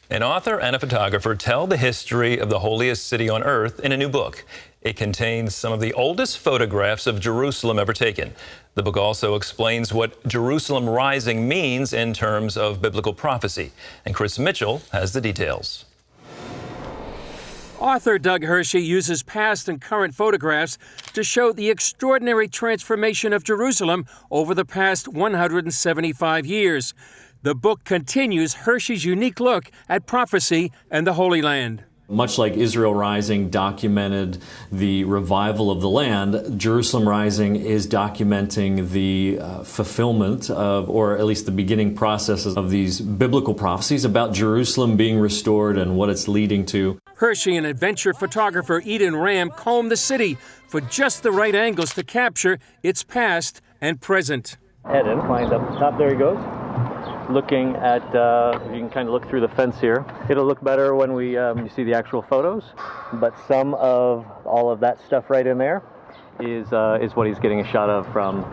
An author and a photographer tell the history of the holiest city on earth in a new book. It contains some of the oldest photographs of Jerusalem ever taken. The book also explains what Jerusalem rising means in terms of biblical prophecy. And Chris Mitchell has the details. Author Doug Hershey uses past and current photographs to show the extraordinary transformation of Jerusalem over the past 175 years. The book continues Hershey's unique look at prophecy and the Holy Land. Much like Israel Rising documented the revival of the land, Jerusalem Rising is documenting the fulfillment of, or at least the beginning processes of these biblical prophecies about Jerusalem being restored and what it's leading to. Hershey and adventure photographer Eden Ram comb the city for just the right angles to capture its past and present. Eden climbed up the top, there he goes. Looking at, you can kind of look through the fence here. It'll look better when you see the actual photos, but some of all of that stuff right in there is what he's getting a shot of from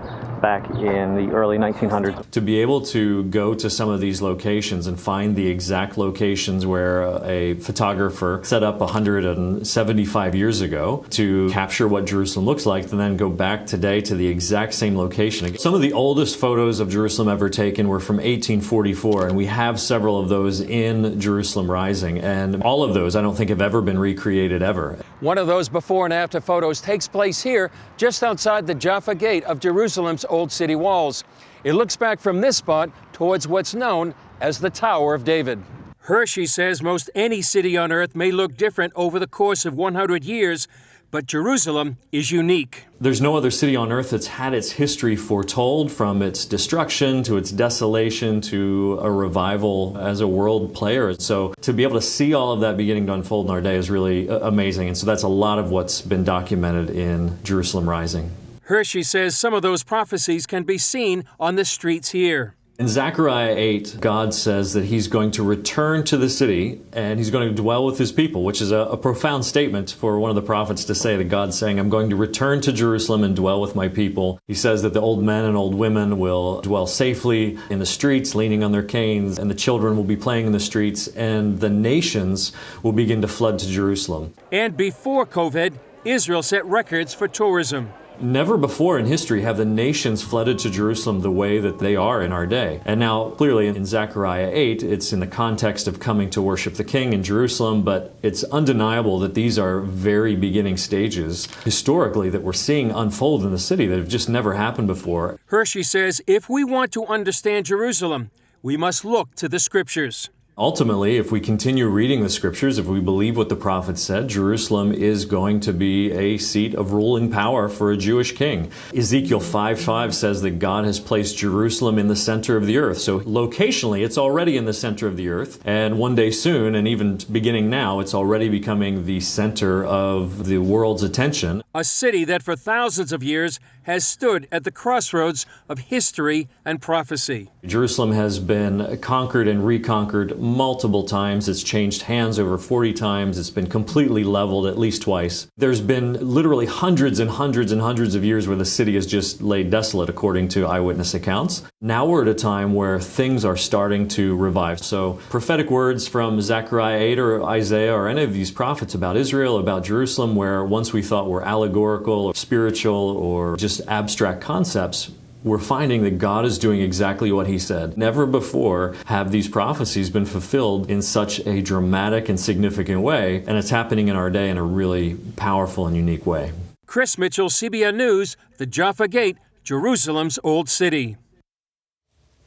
back in the early 1900s. To be able to go to some of these locations and find the exact locations where a photographer set up 175 years ago to capture what Jerusalem looks like, and then go back today to the exact same location. Some of the oldest photos of Jerusalem ever taken were from 1844, and we have several of those in Jerusalem Rising, and all of those I don't think have ever been recreated ever. One of those before and after photos takes place here, just outside the Jaffa Gate of Jerusalem's old city walls. It looks back from this spot towards what's known as the Tower of David. Hershey says most any city on earth may look different over the course of 100 years, but Jerusalem is unique. There's no other city on earth that's had its history foretold, from its destruction to its desolation to a revival as a world player. So to be able to see all of that beginning to unfold in our day is really amazing. And so that's a lot of what's been documented in Jerusalem Rising. Hershey says some of those prophecies can be seen on the streets here. In Zechariah 8, God says that he's going to return to the city and he's going to dwell with his people, which is a profound statement for one of the prophets to say, that God's saying, I'm going to return to Jerusalem and dwell with my people. He says that the old men and old women will dwell safely in the streets, leaning on their canes, and the children will be playing in the streets, and the nations will begin to flood to Jerusalem. And before COVID, Israel set records for tourism. Never before in history have the nations flooded to Jerusalem the way that they are in our day. And now, clearly in Zechariah 8, it's in the context of coming to worship the King in Jerusalem, but it's undeniable that these are very beginning stages, historically, that we're seeing unfold in the city that have just never happened before. Hershey says if we want to understand Jerusalem, we must look to the Scriptures. Ultimately, if we continue reading the Scriptures, if we believe what the prophets said, Jerusalem is going to be a seat of ruling power for a Jewish king. Ezekiel 5:5 says that God has placed Jerusalem in the center of the earth. So locationally, it's already in the center of the earth. And one day soon, and even beginning now, it's already becoming the center of the world's attention. A city that for thousands of years has stood at the crossroads of history and prophecy. Jerusalem has been conquered and reconquered multiple times. It's changed hands over 40 times. It's been completely leveled at least twice. There's been literally hundreds and hundreds and hundreds of years where the city has just laid desolate, according to eyewitness accounts. Now we're at a time where things are starting to revive. So prophetic words from Zechariah 8 or Isaiah or any of these prophets about Israel, about Jerusalem, where once we thought were allegorical or spiritual or just abstract concepts, we're finding that God is doing exactly what he said. Never before have these prophecies been fulfilled in such a dramatic and significant way, and it's happening in our day in a really powerful and unique way. Chris Mitchell, CBN News, the Jaffa Gate, Jerusalem's Old City.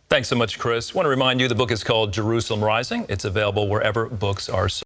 Thanks so much, Chris. I want to remind you the book is called Jerusalem Rising. It's available wherever books are sold.